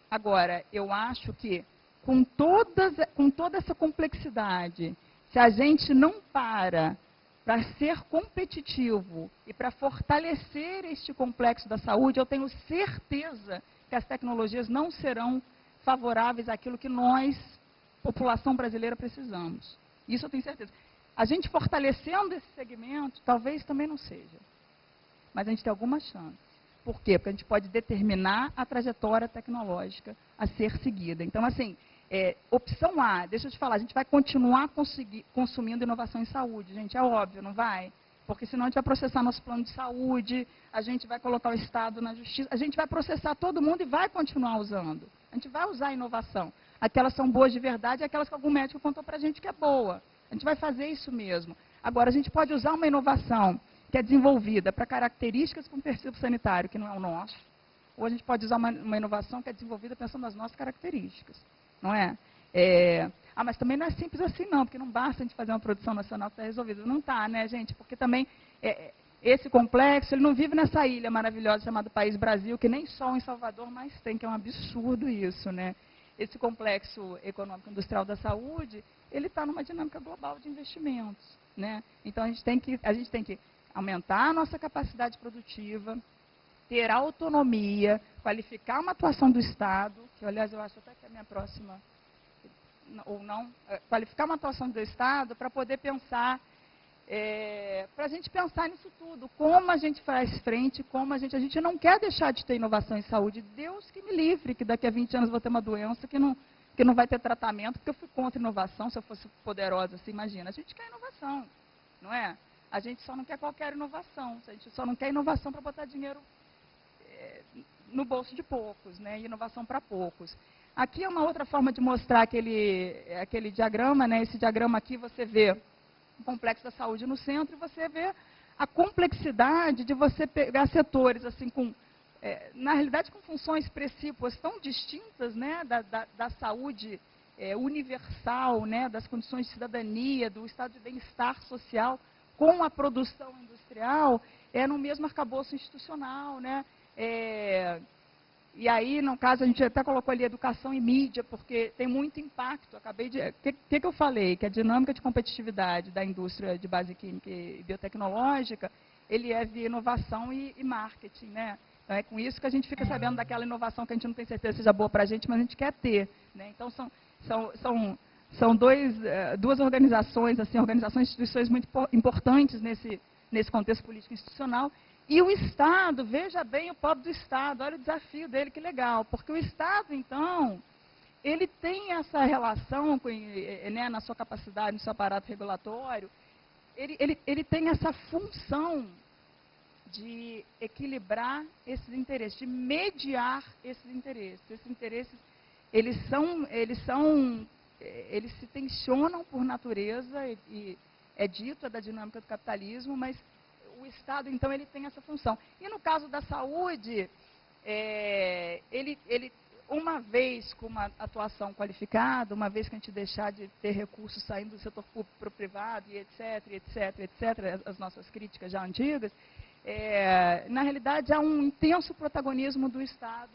Agora, eu acho que com toda essa complexidade, se a gente não para ser competitivo e para fortalecer este complexo da saúde, eu tenho certeza que as tecnologias não serão favoráveis àquilo que nós, população brasileira, precisamos. Isso eu tenho certeza. A gente fortalecendo esse segmento, talvez também não seja. Mas a gente tem alguma chance. Por quê? Porque a gente pode determinar a trajetória tecnológica a ser seguida. Então, assim, opção A, deixa eu te falar, a gente vai continuar consumindo inovação em saúde, gente, é óbvio, não vai? Porque senão a gente vai processar nosso plano de saúde, a gente vai colocar o Estado na justiça, a gente vai processar todo mundo e vai continuar usando. A gente vai usar a inovação. Aquelas são boas de verdade e aquelas que algum médico contou para a gente que é boa. A gente vai fazer isso mesmo. Agora, a gente pode usar uma inovação que é desenvolvida para características com perfil sanitário, que não é o nosso, ou a gente pode usar uma inovação que é desenvolvida pensando nas nossas características, não é? Mas também não é simples assim não, porque não basta a gente fazer uma produção nacional que está resolvida. Não está, né, gente? Porque também esse complexo, ele não vive nessa ilha maravilhosa chamada País Brasil, que nem sol em Salvador mais tem, que é um absurdo isso, né? Esse complexo econômico industrial da saúde, ele está numa dinâmica global de investimentos, né? Então a gente tem que aumentar a nossa capacidade produtiva, ter autonomia, qualificar uma atuação do Estado, que aliás eu acho até que é a minha próxima, ou não, qualificar uma atuação do Estado para poder pensar, para a gente pensar nisso tudo, como a gente faz frente, como a gente não quer deixar de ter inovação em saúde. Deus que me livre, que daqui a 20 anos eu vou ter uma doença que não vai ter tratamento, porque eu fui contra a inovação, se eu fosse poderosa, assim, imagina. A gente quer inovação, não é? A gente só não quer qualquer inovação, a gente só não quer inovação para botar dinheiro no bolso de poucos, né? Inovação para poucos. Aqui é uma outra forma de mostrar aquele diagrama, né? Esse diagrama aqui você vê o complexo da saúde no centro e você vê a complexidade de você pegar setores assim na realidade com funções precípuas tão distintas, né? Da saúde universal, né? Das condições de cidadania, do estado de bem-estar social, com a produção industrial, no mesmo arcabouço institucional, né? E aí, no caso, a gente até colocou ali educação e mídia, porque tem muito impacto. O que eu falei? Que a dinâmica de competitividade da indústria de base química e biotecnológica, ele é via inovação e marketing, né? Então, é com isso que a gente fica sabendo daquela inovação que a gente não tem certeza se seja boa para a gente, mas a gente quer ter, né? Então, são duas organizações, assim, instituições muito importantes nesse contexto político institucional. E o Estado, veja bem o pobre do Estado, olha o desafio dele, que legal. Porque o Estado, então, ele tem essa relação, né, na sua capacidade, no seu aparato regulatório, ele tem essa função de equilibrar esses interesses, de mediar esses interesses. Esses interesses, eles se tensionam por natureza, e é dito, é da dinâmica do capitalismo, mas o Estado, então, ele tem essa função. E no caso da saúde, uma vez com uma atuação qualificada, uma vez que a gente deixar de ter recursos saindo do setor público para o privado, e etc., as nossas críticas já antigas, na realidade, há um intenso protagonismo do Estado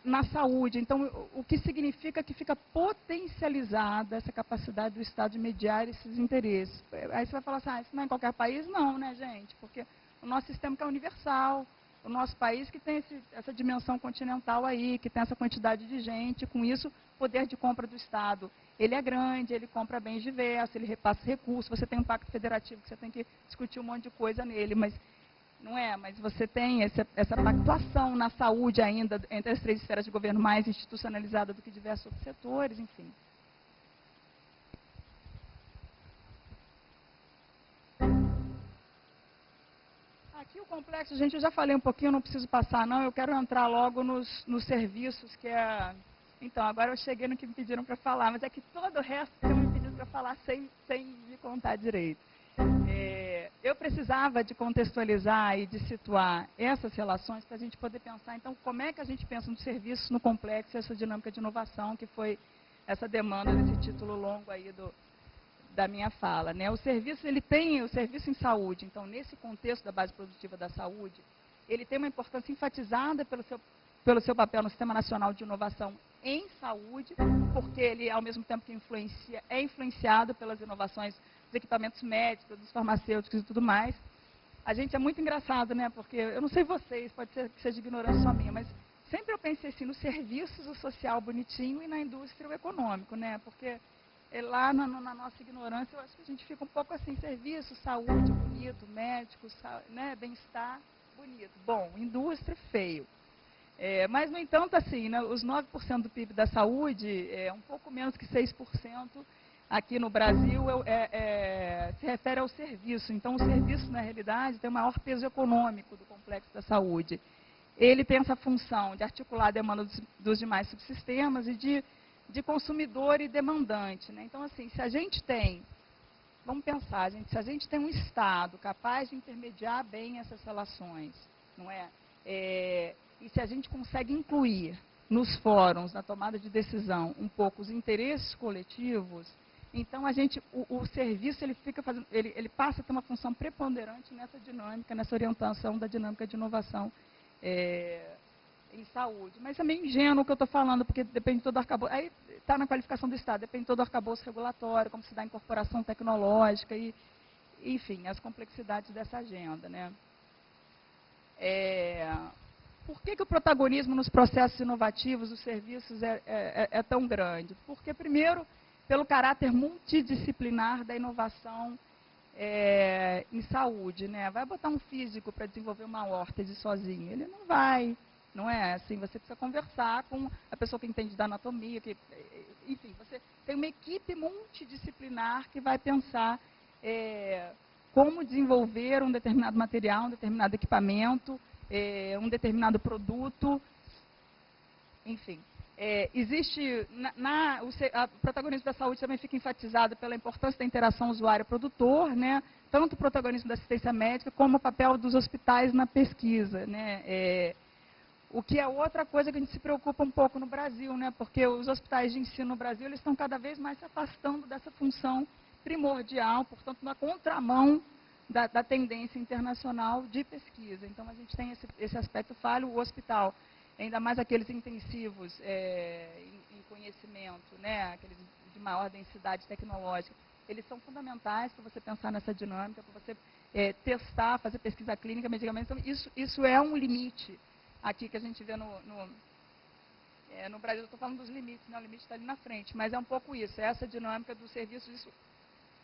na saúde. Então, o que significa que fica potencializada essa capacidade do Estado de mediar esses interesses. Aí você vai falar assim, isso não é em qualquer país? Não, né, gente? Porque o nosso sistema que é universal, o nosso país que tem essa dimensão continental aí, que tem essa quantidade de gente, com isso, o poder de compra do Estado, ele é grande, ele compra bens diversos, ele repassa recursos, você tem um pacto federativo que você tem que discutir um monte de coisa nele, mas não é, mas você tem essa pactuação na saúde ainda, entre as 3 esferas de governo, mais institucionalizada do que diversos outros setores, enfim. Aqui o complexo, gente, eu já falei um pouquinho, não preciso passar não, eu quero entrar logo nos serviços, que é... Então, agora eu cheguei no que me pediram para falar, mas é que todo o resto que me pediram para falar sem me contar direito. Eu precisava de contextualizar e de situar essas relações para a gente poder pensar, então, como é que a gente pensa no serviço, no complexo, essa dinâmica de inovação, que foi essa demanda desse título longo aí da minha fala, né? O serviço, ele tem o serviço em saúde, então, nesse contexto da base produtiva da saúde, ele tem uma importância enfatizada pelo seu papel no Sistema Nacional de Inovação em Saúde, porque ele, ao mesmo tempo que é influenciado pelas inovações dos equipamentos médicos, dos farmacêuticos e tudo mais. A gente é muito engraçado, né? Porque, eu não sei vocês, pode ser que seja ignorância só minha, mas sempre eu pensei assim, nos serviços, o social bonitinho, e na indústria, o econômico, né? Porque lá na nossa ignorância, eu acho que a gente fica um pouco assim, serviço, saúde, bonito, médico, né? Bem-estar, bonito. Bom, indústria, feio. Mas, no entanto, assim, né, os 9% do PIB da saúde, um pouco menos que 6% aqui no Brasil, se refere ao serviço. Então, o serviço, na realidade, tem o maior peso econômico do complexo da saúde. Ele tem essa função de articular a demanda dos demais subsistemas e de consumidor e demandante, né? Então, assim, se a gente tem, vamos pensar, se a gente tem um Estado capaz de intermediar bem essas relações, não é? E se a gente consegue incluir nos fóruns, na tomada de decisão, um pouco os interesses coletivos, então o serviço ele passa a ter uma função preponderante nessa dinâmica, nessa orientação da dinâmica de inovação em saúde. Mas é meio ingênuo o que eu estou falando, porque depende todo do arcabouço. Aí está na qualificação do Estado, depende todo do arcabouço regulatório, como se dá a incorporação tecnológica e, enfim, as complexidades dessa agenda, né? Por que o protagonismo nos processos inovativos dos serviços é tão grande? Porque, primeiro, pelo caráter multidisciplinar da inovação em saúde, né? Vai botar um físico para desenvolver uma órtese sozinho? Ele não vai, não é? Assim, você precisa conversar com a pessoa que entende da anatomia, enfim, você tem uma equipe multidisciplinar que vai pensar como desenvolver um determinado material, um determinado equipamento, um determinado produto, enfim. Existe, o protagonismo da saúde também fica enfatizado pela importância da interação usuário-produtor, né? Tanto o protagonismo da assistência médica como o papel dos hospitais na pesquisa, né? O que é outra coisa que a gente se preocupa um pouco no Brasil, né? Porque os hospitais de ensino no Brasil eles estão cada vez mais se afastando dessa função primordial, portanto, na contramão da tendência internacional de pesquisa. Então, a gente tem esse aspecto falho. O hospital, ainda mais aqueles intensivos em conhecimento, né, aqueles de maior densidade tecnológica, eles são fundamentais para você pensar nessa dinâmica, para você testar, fazer pesquisa clínica, medicamentos. Então, isso é um limite aqui que a gente vê no Brasil. Eu estou falando dos limites, né, o limite está ali na frente, mas é um pouco isso, essa dinâmica dos serviços, isso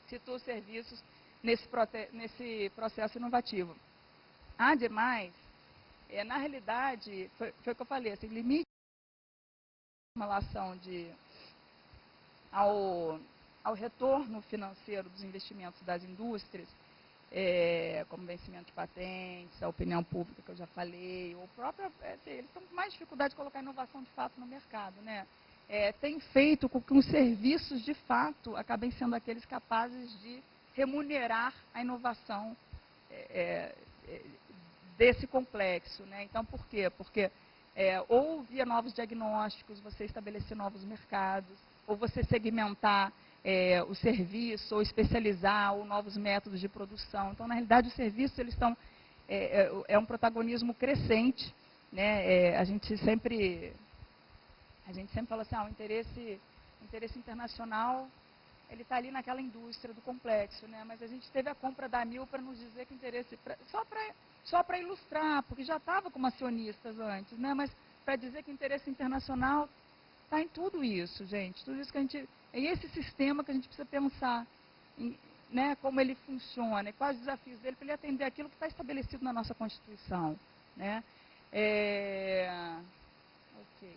citou os serviços nesse processo inovativo. Ademais, na realidade, foi o que eu falei, assim, limite em relação ao retorno financeiro dos investimentos das indústrias, como vencimento de patentes, a opinião pública que eu já falei, ou própria, eles estão com mais dificuldade de colocar inovação de fato no mercado, né? Tem feito com que os serviços de fato acabem sendo aqueles capazes de remunerar a inovação desse complexo, né? Então, por quê? Porque ou via novos diagnósticos, você estabelecer novos mercados, ou você segmentar o serviço, ou especializar, ou novos métodos de produção. Então, na realidade, os serviços eles estão um protagonismo crescente, né? A gente sempre fala assim, o interesse internacional ele está ali naquela indústria do complexo, né? Mas a gente teve a compra da Amil para nos dizer que interesse, só para ilustrar, porque já estava como acionistas antes, né? Mas para dizer que o interesse internacional está em tudo isso, gente. Tudo isso que a gente, é esse sistema que a gente precisa pensar, né? Como ele funciona, e quais os desafios dele para ele atender aquilo que está estabelecido na nossa Constituição, né? Ok.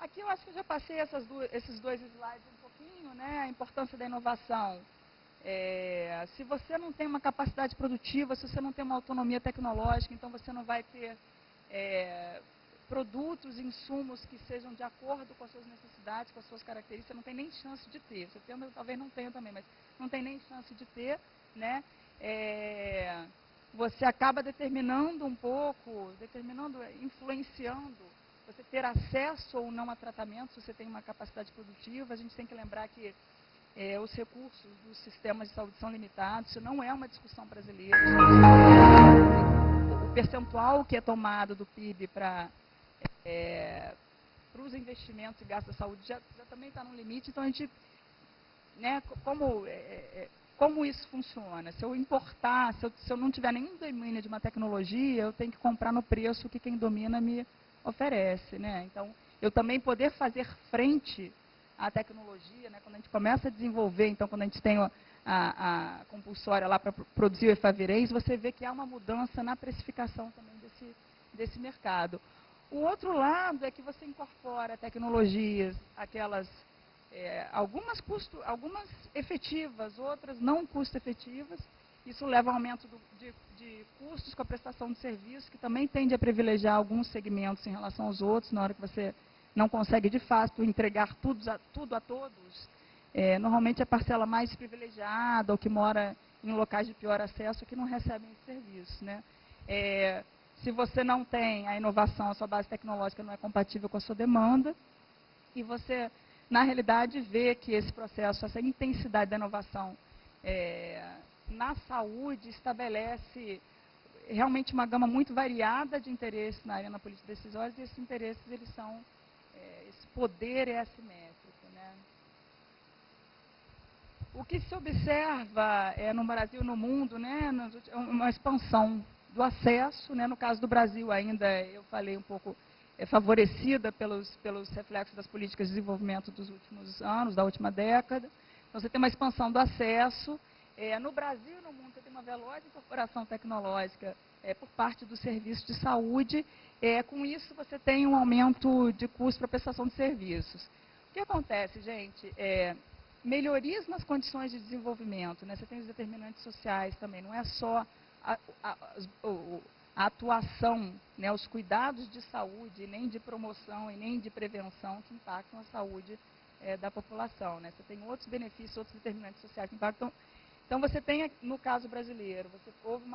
Aqui eu acho que eu já passei esses dois slides um pouquinho, né? A importância da inovação. Se você não tem uma capacidade produtiva, se você não tem uma autonomia tecnológica, então você não vai ter produtos, insumos que sejam de acordo com as suas necessidades, com as suas características, você não tem nem chance de ter. Você tem, talvez não tenha também, mas não tem nem chance de ter, né? Você acaba determinando um pouco, influenciando você ter acesso ou não a tratamento, se você tem uma capacidade produtiva. A gente tem que lembrar que os recursos dos sistemas de saúde são limitados, isso não é uma discussão brasileira. O percentual que é tomado do PIB para os investimentos e gastos da saúde já também está no limite. Então, a gente, né, como isso funciona? Se eu importar, se eu não tiver nenhum domínio de uma tecnologia, eu tenho que comprar no preço que quem domina me oferece, né? Então, eu também poder fazer frente a tecnologia, né, quando a gente começa a desenvolver, então quando a gente tem a compulsória lá para produzir o efavirenz, você vê que há uma mudança na precificação também desse mercado. O outro lado é que você incorpora tecnologias, aquelas, algumas efetivas, outras não custo-efetivas. Isso leva ao aumento de custos com a prestação de serviço, que também tende a privilegiar alguns segmentos em relação aos outros, na hora que você não consegue, de fato, entregar tudo a todos. Normalmente a parcela mais privilegiada, ou que mora em locais de pior acesso, que não recebem esse serviço, né? Se você não tem a inovação, a sua base tecnológica não é compatível com a sua demanda, e você, na realidade, vê que esse processo, essa intensidade da inovação na saúde estabelece realmente uma gama muito variada de interesses na arena política decisória, e esses interesses, eles são, esse poder é assimétrico, né? O que se observa no Brasil e no mundo, né, uma expansão do acesso, né, no caso do Brasil ainda, eu falei um pouco, favorecida pelos reflexos das políticas de desenvolvimento dos últimos anos, da última década. Então, você tem uma expansão do acesso. No Brasil e no mundo, você tem uma veloz incorporação tecnológica por parte do serviço de saúde. Com isso, você tem um aumento de custo para prestação de serviços. O que acontece, gente? Melhorias nas condições de desenvolvimento, né? Você tem os determinantes sociais também, não é só a atuação, né, os cuidados de saúde, nem de promoção e nem de prevenção que impactam a saúde da população, né? Você tem outros benefícios, outros determinantes sociais que impactam. Então, você tem, no caso brasileiro, houve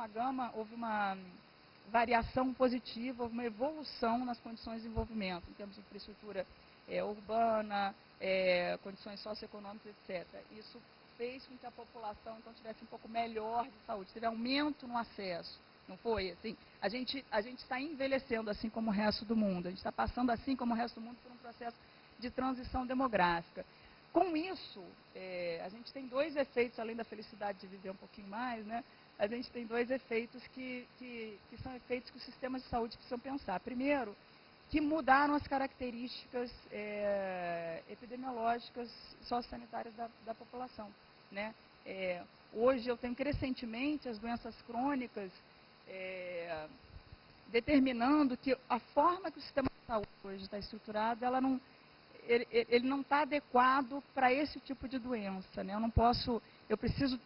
uma variação positiva, houve uma evolução nas condições de desenvolvimento, em termos de infraestrutura urbana, condições socioeconômicas, etc. Isso fez com que a população, então, tivesse um pouco melhor de saúde, teve aumento no acesso. Não foi assim? A gente está envelhecendo assim como o resto do mundo, a gente está passando assim como o resto do mundo por um processo de transição demográfica. Com isso, a gente tem dois efeitos, além da felicidade de viver um pouquinho mais, né? A gente tem dois efeitos que são efeitos que os sistemas de saúde precisam pensar. Primeiro, que mudaram as características epidemiológicas sociosanitárias da população, né? Hoje, eu tenho crescentemente as doenças crônicas determinando que a forma que o sistema de saúde hoje está estruturado, ele não está adequado para esse tipo de doença, né? Eu preciso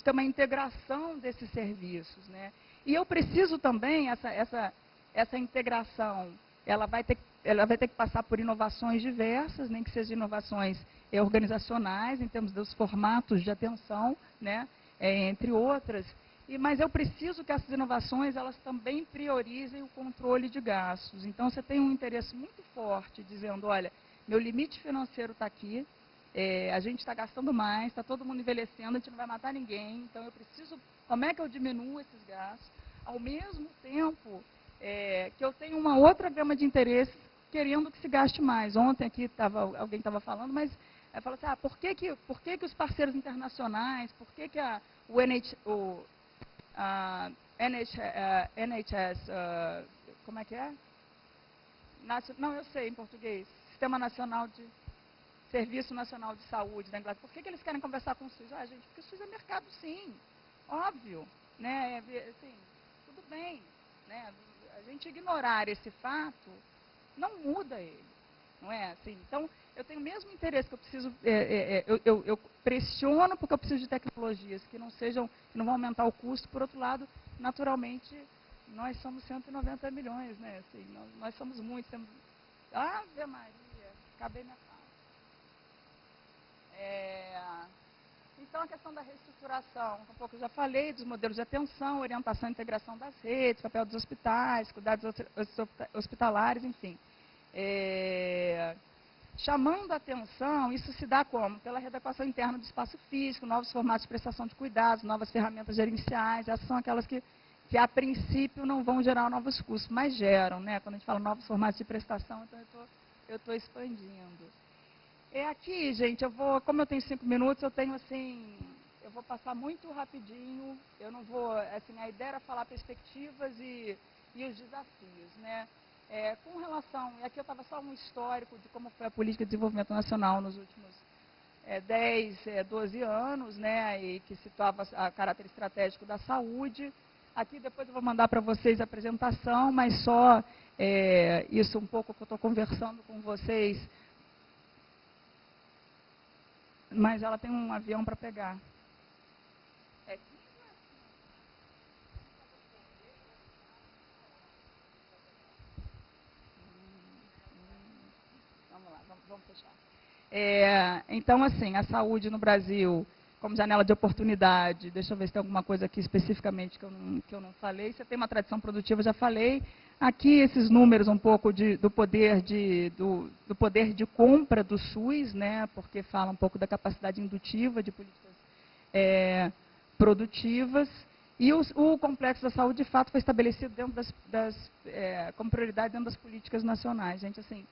ter uma integração desses serviços, né? E eu preciso também, essa integração, ela vai ter que passar por inovações diversas, nem que sejam inovações organizacionais, em termos dos formatos de atenção, né? Entre outras. Mas eu preciso que essas inovações, elas também priorizem o controle de gastos. Então, você tem um interesse muito forte, dizendo, olha, meu limite financeiro está aqui, a gente está gastando mais, está todo mundo envelhecendo, a gente não vai matar ninguém, então eu preciso, como é que eu diminuo esses gastos? Ao mesmo tempo que eu tenho uma outra gama de interesses querendo que se gaste mais. Ontem aqui alguém estava falando, mas fala assim, por que os parceiros internacionais, por que o NHS, como é que é? Não, eu sei em português, Sistema Nacional de Serviço Nacional de Saúde da Inglaterra. Por que eles querem conversar com o SUS? Gente, porque o SUS é mercado, sim, óbvio, né? Assim, tudo bem, né? A gente ignorar esse fato não muda ele, não é assim? Então, eu tenho o mesmo interesse que eu preciso, eu pressiono porque eu preciso de tecnologias que não vão aumentar o custo. Por outro lado, naturalmente, nós somos 190 milhões, né? Assim, nós somos muitos, temos... Ave Maria, acabei minha fala. Então, a questão da reestruturação, um pouco eu já falei, dos modelos de atenção, orientação e integração das redes, papel dos hospitais, cuidados hospitalares, enfim. Chamando a atenção, isso se dá como? Pela readequação interna do espaço físico, novos formatos de prestação de cuidados, novas ferramentas gerenciais, essas são aquelas que a princípio não vão gerar novos custos, mas geram, né? Quando a gente fala novos formatos de prestação, então eu estou expandindo. Aqui, gente, como eu tenho 5 minutos, eu vou passar muito rapidinho, eu não vou, assim, a ideia era falar perspectivas e os desafios, né? Com relação, e aqui eu estava só um histórico de como foi a política de desenvolvimento nacional nos últimos 10, 12 anos, né, e que situava a caráter estratégico da saúde. Aqui depois eu vou mandar para vocês a apresentação, mas só isso um pouco que eu estou conversando com vocês. Mas ela tem um avião para pegar. Vamos lá, vamos fechar. Então, assim, a saúde no Brasil, como janela de oportunidade, deixa eu ver se tem alguma coisa aqui especificamente que eu não falei. Você tem uma tradição produtiva, já falei. Aqui, esses números um pouco do poder de compra do SUS, né, porque fala um pouco da capacidade indutiva de políticas produtivas. E o complexo da saúde, de fato, foi estabelecido dentro como prioridade dentro das políticas nacionais. Gente, assim,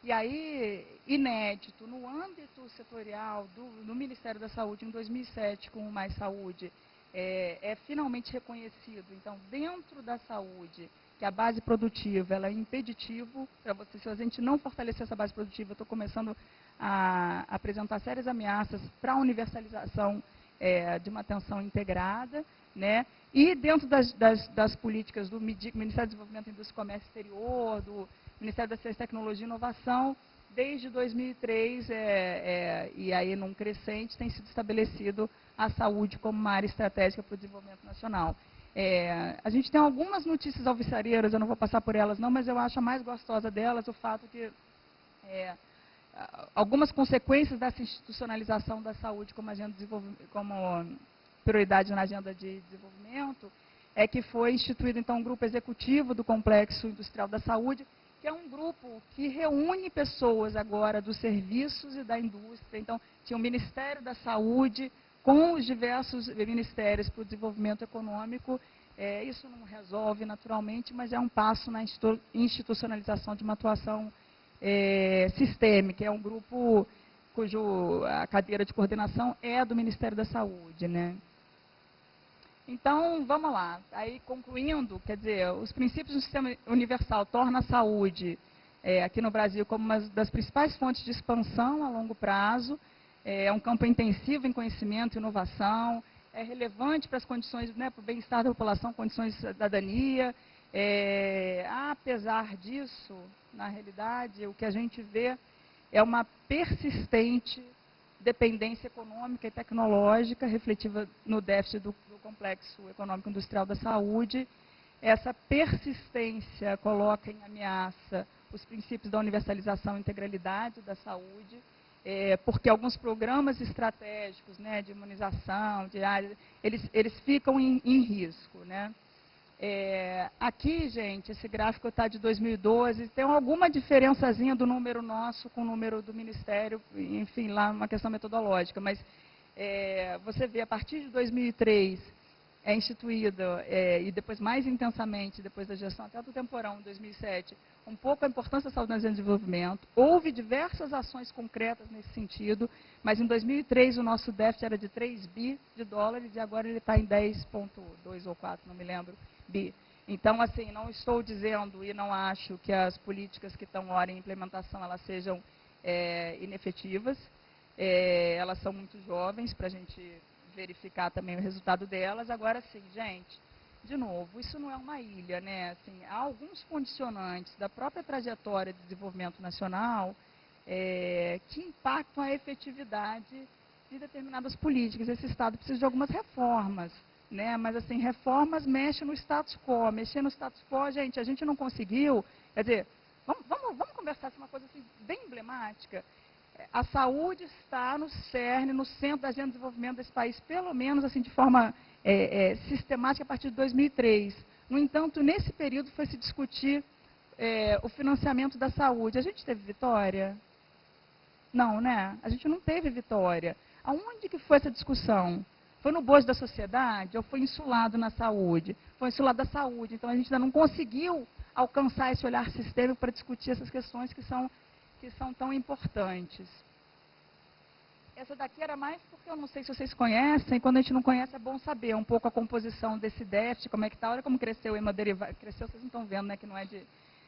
e aí, inédito, no âmbito setorial do Ministério da Saúde, em 2007, com o Mais Saúde, é finalmente reconhecido. Então, dentro da saúde, que a base produtiva ela é impeditivo, para você, se a gente não fortalecer essa base produtiva, eu estou começando a apresentar sérias ameaças para a universalização de uma atenção integrada, né? E dentro das políticas do Ministério do Desenvolvimento, Indústria e Comércio Exterior, do Ministério da Ciência, Tecnologia e Inovação, desde 2003, e aí num crescente, tem sido estabelecido a saúde como uma área estratégica para o desenvolvimento nacional. A gente tem algumas notícias alvissareiras, eu não vou passar por elas não, mas eu acho a mais gostosa delas o fato que algumas consequências dessa institucionalização da saúde como prioridade na agenda de desenvolvimento, é que foi instituído então um grupo executivo do Complexo Industrial da Saúde, que é um grupo que reúne pessoas agora dos serviços e da indústria. Então, tinha o Ministério da Saúde com os diversos ministérios para o desenvolvimento econômico. Isso não resolve naturalmente, mas é um passo na institucionalização de uma atuação sistêmica. É um grupo a cadeira de coordenação é do Ministério da Saúde, né? Então, vamos lá. Aí, concluindo, quer dizer, os princípios do sistema universal tornam a saúde, aqui no Brasil, como uma das principais fontes de expansão a longo prazo. É um campo intensivo em conhecimento e inovação, é relevante para as condições, né, para o bem-estar da população, condições de cidadania. Apesar disso, na realidade, o que a gente vê é uma persistente dependência econômica e tecnológica, refletida no déficit do complexo econômico industrial da saúde. Essa persistência coloca em ameaça os princípios da universalização e integralidade da saúde, porque alguns programas estratégicos, né, de imunização, eles ficam em risco, né? Aqui, gente, esse gráfico está de 2012, tem alguma diferençazinha do número nosso com o número do Ministério, enfim, lá uma questão metodológica, mas você vê, a partir de 2003, é instituída, e depois mais intensamente, depois da gestão até do temporão, em 2007, um pouco a importância da saúde na agenda de desenvolvimento. Houve diversas ações concretas nesse sentido, mas em 2003 o nosso déficit era de 3 bi de dólares e agora ele está em 10,2 ou 4, não me lembro, bi. Então, assim, não estou dizendo e não acho que as políticas que estão ora em implementação elas sejam inefetivas. Elas são muito jovens para a gente verificar também o resultado delas. Agora, sim, gente, de novo, isso não é uma ilha, né? Assim, há alguns condicionantes da própria trajetória de desenvolvimento nacional que impactam a efetividade de determinadas políticas. Esse Estado precisa de algumas reformas, né? Mas, assim, reformas mexem no status quo. Mexer no status quo, gente, a gente não conseguiu. Quer dizer, vamos conversar sobre uma coisa assim, bem emblemática. A saúde está no cerne, no centro da agenda de desenvolvimento desse país, pelo menos assim de forma sistemática a partir de 2003. No entanto, nesse período foi se discutir o financiamento da saúde. A gente teve vitória? Não, né? A gente não teve vitória. Aonde que foi essa discussão? Foi no bojo da sociedade ou foi insulado na saúde? Foi insulado da saúde. Então, a gente ainda não conseguiu alcançar esse olhar sistêmico para discutir essas questões que são tão importantes. Essa daqui era mais porque eu não sei se vocês conhecem, quando a gente não conhece é bom saber um pouco a composição desse déficit, como é que está, olha como cresceu o EMA derivado, cresceu, vocês não estão vendo, né, que não é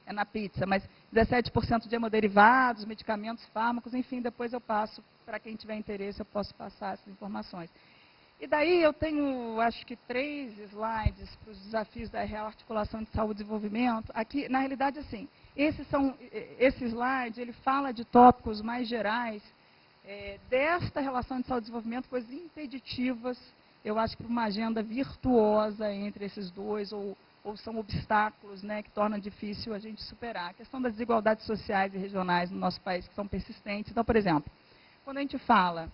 é na pizza, mas 17% de hemoderivados, medicamentos, fármacos, enfim, depois eu passo, para quem tiver interesse, eu posso passar essas informações. E daí eu tenho, acho que 3 slides para os desafios da rearticulação de saúde e desenvolvimento. Aqui, na realidade, assim, esse slide, ele fala de tópicos mais gerais desta relação de saúde e desenvolvimento, coisas impeditivas, eu acho que para uma agenda virtuosa entre esses dois, ou são obstáculos, né, que tornam difícil a gente superar. A questão das desigualdades sociais e regionais no nosso país, que são persistentes. Então, por exemplo, quando a gente fala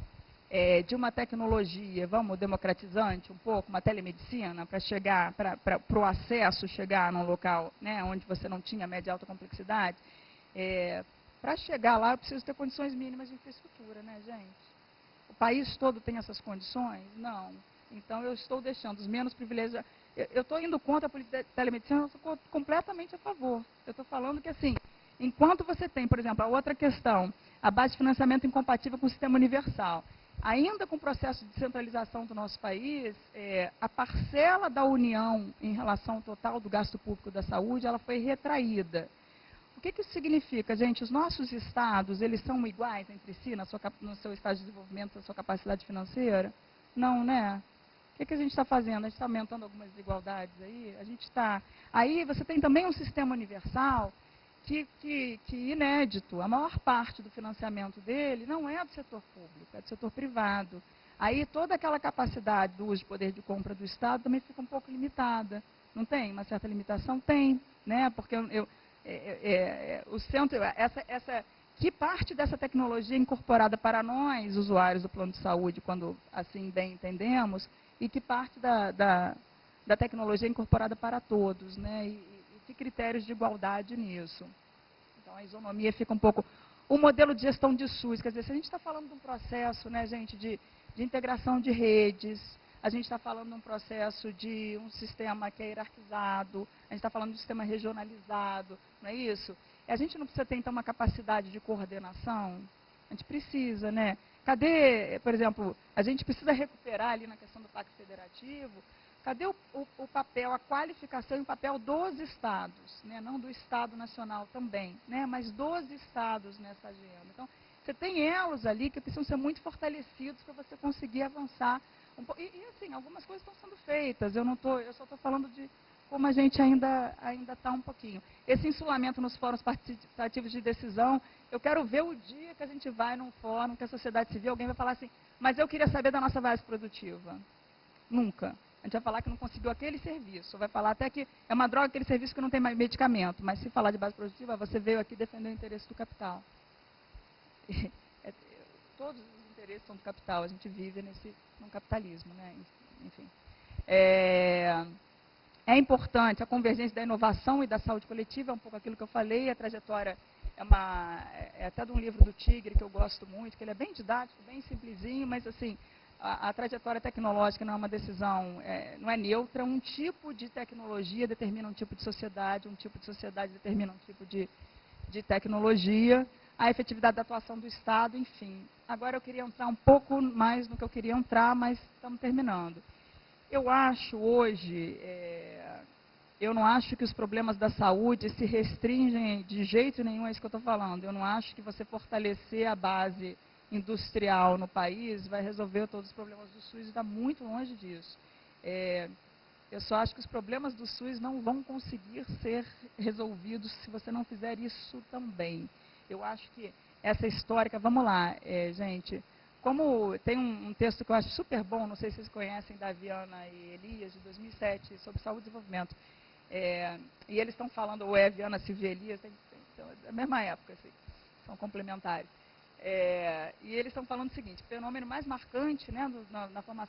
de uma tecnologia, vamos, democratizante um pouco, uma telemedicina, para chegar, para o acesso chegar num local, né, onde você não tinha média e alta complexidade, para chegar lá eu preciso ter condições mínimas de infraestrutura, né, gente? O país todo tem essas condições? Não. Então eu estou deixando os menos privilegiados. Eu estou indo contra a política de telemedicina, eu estou completamente a favor. Eu estou falando que, assim, enquanto você tem, por exemplo, a outra questão, a base de financiamento incompatível com o sistema universal, ainda com o processo de descentralização do nosso país, a parcela da União em relação ao total do gasto público da saúde, ela foi retraída. O que isso significa, gente? Os nossos estados, eles são iguais entre si no seu estado de desenvolvimento, na sua capacidade financeira? Não, né? O que a gente está fazendo? A gente está aumentando algumas desigualdades aí? A gente está... Aí você tem também um sistema universal que inédito, a maior parte do financiamento dele não é do setor público, é do setor privado. Aí toda aquela capacidade do uso de poder de compra do Estado também fica um pouco limitada. Não tem? Uma certa limitação? Tem, né? Porque o centro, que parte dessa tecnologia é incorporada para nós, usuários do plano de saúde, quando assim bem entendemos, e que parte da tecnologia é incorporada para todos, né? E que critérios de igualdade nisso. Então, a isonomia fica um pouco... O modelo de gestão de SUS, quer dizer, se a gente está falando de um processo, né, gente, de integração de redes, a gente está falando de um processo de um sistema que é hierarquizado, a gente está falando de um sistema regionalizado, não é isso? E a gente não precisa ter, então, uma capacidade de coordenação? A gente precisa, né? Cadê, por exemplo, a gente precisa recuperar ali na questão do Pacto Federativo, cadê o papel, a qualificação e o papel dos estados, né? Não do Estado Nacional também, né? Mas dos estados nessa agenda. Então, você tem elos ali que precisam ser muito fortalecidos para você conseguir avançar. Assim, algumas coisas estão sendo feitas, eu só estou falando de como a gente ainda está um pouquinho. Esse insulamento nos fóruns participativos de decisão, eu quero ver o dia que a gente vai num fórum, que a sociedade civil, alguém vai falar assim, mas eu queria saber da nossa base produtiva. Nunca. A gente vai falar que não conseguiu aquele serviço, vai falar até que é uma droga aquele serviço que não tem mais medicamento, mas se falar de base produtiva, você veio aqui defender o interesse do capital. Todos os interesses são do capital, a gente vive num capitalismo, né? Enfim. É importante a convergência da inovação e da saúde coletiva, é um pouco aquilo que eu falei, a trajetória é até de um livro do Tigre, que eu gosto muito, que ele é bem didático, bem simplesinho, mas assim, a trajetória tecnológica não é uma decisão, não é neutra, um tipo de tecnologia determina um tipo de sociedade, um tipo de sociedade determina um tipo de tecnologia, a efetividade da atuação do Estado, enfim. Agora eu queria entrar um pouco mais no que eu queria entrar, mas estamos terminando. Eu acho hoje, eu não acho que os problemas da saúde se restringem de jeito nenhum a isso que eu estou falando. Eu não acho que você fortalecer a base industrial no país vai resolver todos os problemas do SUS, está muito longe disso. Eu só acho que os problemas do SUS não vão conseguir ser resolvidos se você não fizer isso também. Eu acho que essa histórica, vamos lá, gente, como tem um texto que eu acho super bom, não sei se vocês conhecem, da Viana e Elias, de 2007, sobre saúde e desenvolvimento. E eles estão falando, ou Viana, Silvia e Elias, é a mesma época, assim, são complementares. E eles estão falando o seguinte, o fenômeno mais marcante, né, na formação